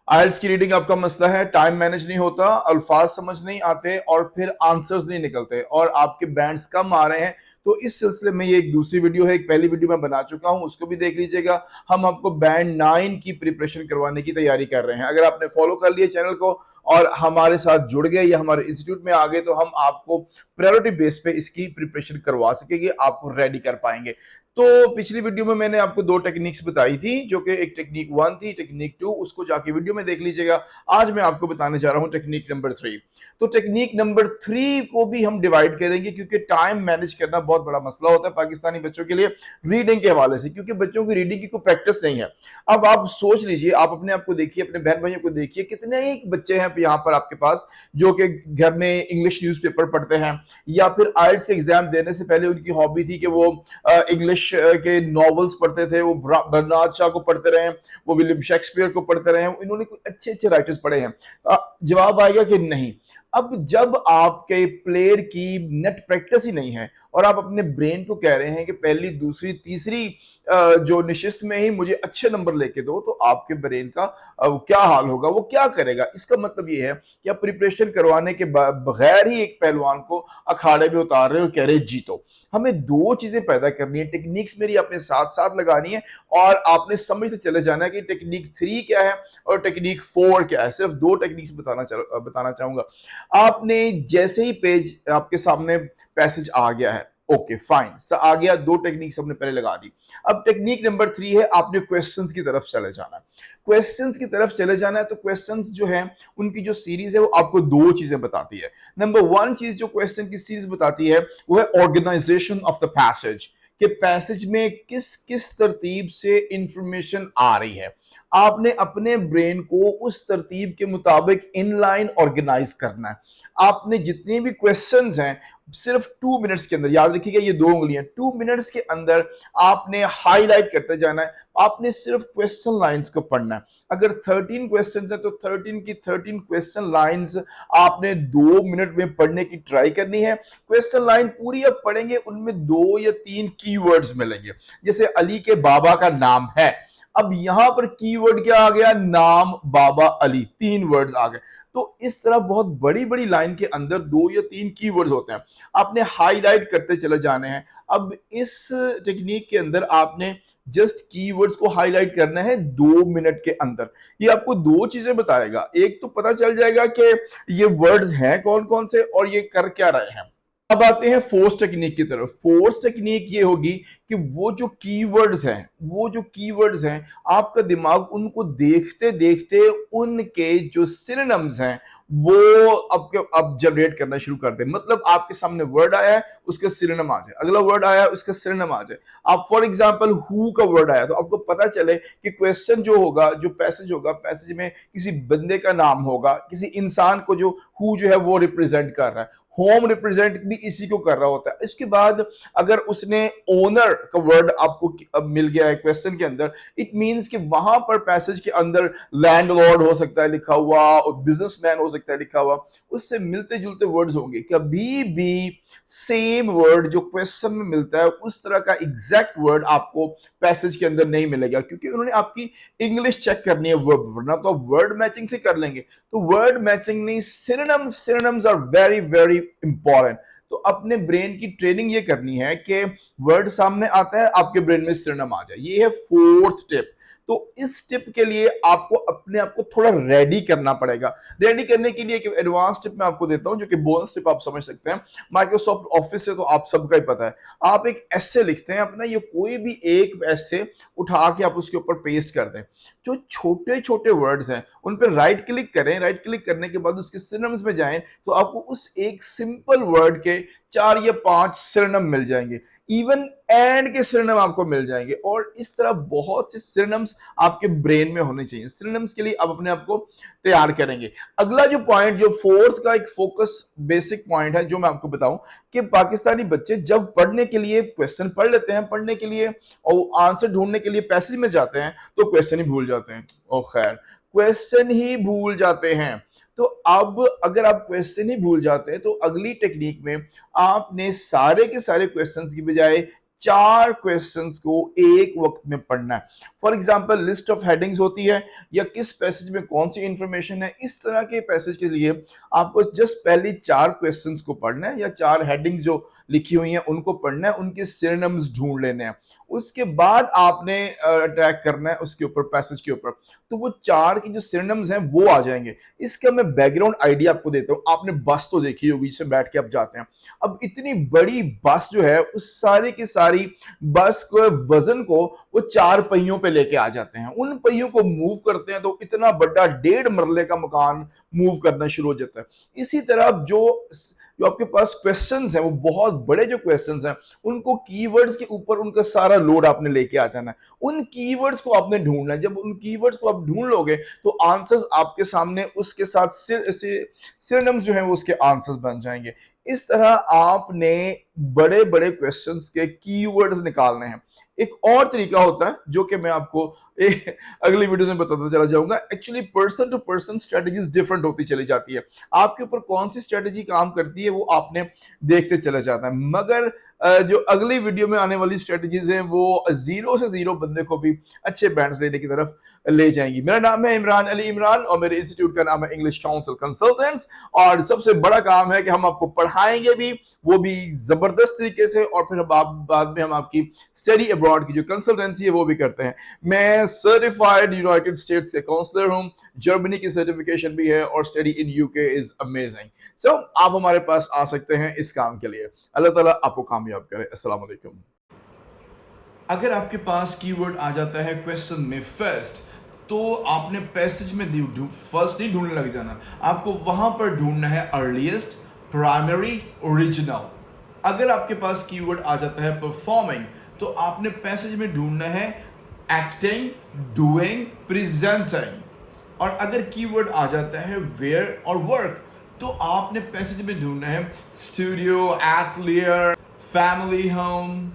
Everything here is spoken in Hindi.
आइल्स की रीडिंग आपका मसला है, टाइम मैनेज नहीं होता, अल्फाज समझ नहीं आते और फिर आंसर्स नहीं निकलते और आपके बैंड्स कम आ रहे हैं। तो इस सिलसिले में ये एक दूसरी वीडियो है, एक पहली वीडियो मैं बना चुका हूं, उसको भी देख लीजिएगा। हम आपको बैंड 9 की प्रिपरेशन करवाने की तैयारी कर रहे हैं। अगर आपने फॉलो कर लिया चैनल को और हमारे साथ जुड़ गए या हमारे इंस्टीट्यूट में आ गए तो हम आपको प्रायोरिटी बेस पे इसकी प्रिपरेशन करवा सकेंगे, आपको रेडी कर पाएंगे। तो पिछली वीडियो में मैंने आपको दो टेक्निक्स बताई थी, जो कि एक टेक्निक 1 थी, टेक्निक 2, उसको जाके वीडियो में देख लीजिएगा। आज मैं आपको बताने जा रहा हूं टेक्निक नंबर 3। तो टेक्निक नंबर 3 को भी हम डिवाइड करेंगे, क्योंकि टाइम मैनेज करना बहुत बड़ा मसला होता है पाकिस्तानी बच्चों के लिए रीडिंग के हवाले से, क्योंकि बच्चों की रीडिंग की कोई प्रैक्टिस नहीं है। अब आप सोच लीजिए, आप अपने आप को देखिए, अपने बहन भाइयों को देखिए, कितने ही बच्चे हैं यहाँ पर आपके पास जो कि घर में इंग्लिश न्यूज़पेपर पढ़ते हैं, या फिर आइल्स के एग्जाम देने से पहले उनकी हॉबी थी कि वो इंग्लिश के नॉवेल्स पढ़ते थे, वो बर्नार्ड शॉ को पढ़ते रहे, वो विलियम शेक्सपियर को पढ़ते रहे, इन्होंने कुछ अच्छे अच्छे राइटर्स पढ़े हैं। जवाब आएगा कि नहीं। अब जब आपके प्लेयर की नेट प्रैक्टिस ही नहीं है और आप अपने ब्रेन को कह रहे हैं कि पहली दूसरी तीसरी जो निशिस्त में ही मुझे अच्छे नंबर लेके दो, तो आपके ब्रेन का क्या हाल होगा, वो क्या करेगा। इसका मतलब ये है कि आप प्रिपरेशन करवाने के बगैर ही एक पहलवान को अखाड़े में उतार रहे हो और कह रहे जीतो। हमें दो चीजें पैदा करनी है, टेक्निक्स मेरी अपने साथ साथ लगानी है और आपने समझते चले जाना है कि टेक्निक 3 क्या है और टेक्निक 4 क्या है। सिर्फ दो टेक्निक्स बताना चाहूंगा। आपने जैसे ही पेज आपके सामने पैसेज आ गया है, ओके फाइन आ गया, दो टेक्निक्स हमने पहले लगा दी। अब टेक्निक नंबर 3 है, आपने क्वेश्चंस की तरफ चले जाना है। क्वेश्चंस की तरफ चले जाना है तो क्वेश्चंस जो है उनकी जो सीरीज है वो आपको दो चीजें बताती है। नंबर 1 चीज जो क्वेश्चन की सीरीज बताती है वो है ऑर्गेनाइजेशन ऑफ द पैसेज, कि पैसेज में किस किस तरतीब से इंफॉर्मेशन आ रही है। आपने अपने ब्रेन को उस तरतीब के मुताबिक इनलाइन ऑर्गेनाइज करना है। आपने जितने भी क्वेश्चंस हैं सिर्फ 2 मिनट्स के अंदर, याद रखिएगा ये 2 उंगलियां, 2 मिनट्स के अंदर आपने हाईलाइट करते जाना है। आपने सिर्फ क्वेश्चन लाइंस को पढ़ना है। अगर 13 क्वेश्चंस है तो 13 की 13 क्वेश्चन लाइंस आपने 2 मिनट में पढ़ने की ट्राई करनी है। क्वेश्चन लाइन पूरी अब पढ़ेंगे, उनमें 2 या 3 कीवर्ड्स मिलेंगे। जैसे अली के बाबा का नाम है, अब यहां पर कीवर्ड क्या आ गया, नाम बाबा अली, 3 वर्ड्स आ गए। तो इस तरह बहुत बड़ी बड़ी लाइन के अंदर 2 या 3 कीवर्ड्स होते हैं, आपने हाईलाइट करते चले जाने हैं। अब इस टेक्निक के अंदर आपने जस्ट कीवर्ड्स को हाईलाइट करना है 2 मिनट के अंदर। ये आपको दो चीजें बताएगा, एक तो पता चल जाएगा कि ये वर्ड्स हैं कौन कौन से और ये कर क्या रहे हैं। अब आते हैं फोर्स टेक्निक की तरफ। फोर्स टेक्निक ये होगी कि वो जो कीवर्ड्स हैं आपका दिमाग उनको देखते देखते उनके जो सिनोनिम्स हैं वो अब जनरेट करना शुरू कर दे। मतलब आपके सामने वर्ड आया है, उसका सिनोनिम आ जाए, अगला वर्ड आया उसका सिनोनिम आ जाए। आप फॉर एग्जांपल हु का वर्ड आया तो आपको पता चले कि क्वेश्चन जो होगा, जो पैसेज होगा, पैसेज में किसी बंदे का नाम होगा, किसी इंसान को जो हु जो है वो रिप्रेजेंट कर रहा है। होम रिप्रेजेंट भी इसी को कर रहा होता है। इसके बाद अगर उसने ओनर का वर्ड आपको मिल गया है क्वेश्चन के अंदर, इट मींस कि वहां पर पैसेज के अंदर लैंडलॉर्ड हो सकता है लिखा हुआ और बिजनेसमैन हो सकता है लिखा हुआ, उससे मिलते जुलते वर्ड्स होंगे। कभी भी सेम वर्ड जो क्वेश्चन में मिलता है उस तरह का एग्जैक्ट वर्ड आपको पैसेज के अंदर नहीं मिलेगा, क्योंकि उन्होंने आपकी इंग्लिश चेक करनी है, वरना तो वर्ड मैचिंग से कर लेंगे। तो वर्ड मैचिंग नहीं, synonyms are very very important. तो अपने ब्रेन की ट्रेनिंग ये करनी है कि वर्ड सामने आता है आपके ब्रेन में सिनोनिम आ जाए। ये है फोर्थ टिप। तो इस टिप के लिए आपको अपने आप को थोड़ा रेडी करना पड़ेगा। रेडी करने के लिए एक एडवांस टिप मैं आपको देता हूं, जो कि बोनस टिप आप समझ सकते हैं। माइक्रोसॉफ्ट ऑफिस से तो आप सबका ही पता है, आप एक एसे लिखते हैं अपना, ये कोई भी एक एसे उठा के आप उसके ऊपर पेस्ट कर दें। जो छोटे छोटे वर्ड्स हैं उन पर राइट क्लिक करें, राइट क्लिक करने के बाद उसके सिनोनिम्स में जाएं तो आपको उस एक सिंपल वर्ड के 4 या 5 सिनोनिम मिल जाएंगे। इवन एंड के सिनोनिम आपको मिल जाएंगे और इस तरह बहुत से सिनोनिम्स आपके ब्रेन में होने चाहिए। सिनोनिम्स के लिए आप अपने आप को तैयार करेंगे। अगला जो पॉइंट, जो फोर्थ का एक फोकस बेसिक पॉइंट है, जो मैं आपको बताऊं कि पाकिस्तानी बच्चे जब पढ़ने के लिए क्वेश्चन पढ़ लेते हैं, पढ़ने के लिए और आंसर ढूंढने के लिए पैसेज में जाते हैं तो क्वेश्चन ही भूल जाते हैं। ओ खैर, क्वेश्चन ही भूल जाते हैं। तो अब अगर आप क्वेश्चन ही भूल जाते हैं तो अगली टेक्निक में आपने सारे के सारे क्वेश्चंस की बजाय 4 क्वेश्चंस को एक वक्त में पढ़ना है। For example list of headings होती है या किस पैसेज में कौन सी इंफॉर्मेशन है, इस तरह के पैसेज के लिए आपको जस्ट पहले 4 क्वेश्चंस को पढ़ना है या 4 हेडिंग्स जो लिखी हुई हैं उनको पढ़ना है, उनके सिनोनिम्स ढूंढ लेने हैं। उसके बाद आपने अटैक करना है उसके ऊपर, पैसेज के ऊपर, तो वो 4 की जो सिनोनिम्स हैं वो आ जाएंगे। इसका मैं बैकग्राउंड आइडिया आपको देता हूं। आपने बस तो देखी होगी जिसमें बैठ के आप जाते हैं। अब इतनी बड़ी बस जो है उस सारी की सारी बस को वजन को वो 4 पहियों पे लेके आ जाते हैं। उन पहियों को मूव करते हैं तो इतना बड़ा 1.5 मरले का मकान मूव करना शुरू हो जाता है। इसी तरह जो आपके पास क्वेश्चंस हैं वो बहुत बड़े जो क्वेश्चंस हैं उनको कीवर्ड्स के ऊपर उनका सारा लोड आपने लेके आ जाना है। उन कीवर्ड्स को आपने ढूंढना है। जब उन कीवर्ड्स को आप ढूंढ लोगे तो आंसर्स आपके सामने उसके साथ सिनोनिम्स जो हैं वो उसके आंसर्स बन जाएंगे। इस तरह आपने बड़े बड़े क्वेश्चंस के कीवर्ड्स निकालने हैं। एक और तरीका होता है जो कि मैं आपको अगली वीडियो में बताता चला जाऊंगा। Actually person to person strategies different होती चली जाती है। आपके ऊपर कौन सी स्ट्रेटजी काम करती है वो आपने देखते चला जाता है। मगर जो अगली वीडियो में आने वाली स्ट्रेटजीज हैं वो 0 से 0 बंदे को भी अच्छे बैंड्स लेने की तरफ ले जाएंगी। मेरा नाम है इमरान अली इमरान और मेरे इंस्टीट्यूट का नाम है इंग्लिश काउंसिल कंसल्टेंट्स। और सबसे बड़ा काम है कि हम आपको पढ़ाएंगे भी, वो भी जबरदस्त तरीके से, और फिर बाद में हम आपकी स्टडी अब्रॉड की जो कंसल्टेंसी है वो भी करते हैं। मैं सर्टिफाइड यूनाइटेड स्टेट्स के काउंसलर हूं, जर्मनी की सर्टिफिकेशन भी है और study in UK is amazing. So आप हमारे पास आ सकते हैं इस काम के लिए। अल्लाह ताला आपको कामयाब करे। अस्सलाम वालेकुम। अगर आपके पास कीवर्ड आ जाता है क्वेश्चन में फर्स्ट, तो आपने पैसेज में फर्स्ट नहीं ढूंढने लग जाना, आपको वहां पर ढूंढना है अर्लीस्ट, प्राइमरी, ओरिजिनल। अगर आपके पास कीवर्ड आ जाता है परफॉर्मिंग, तो आपने पैसेज में ढूंढना है एक्टिंग, डूइंग, प्रेजेंटिंग। और अगर कीवर्ड आ जाता है वेयर और वर्क, तो आपने पैसेज में ढूंढना है स्टूडियो, एटलियर, फैमिली होम,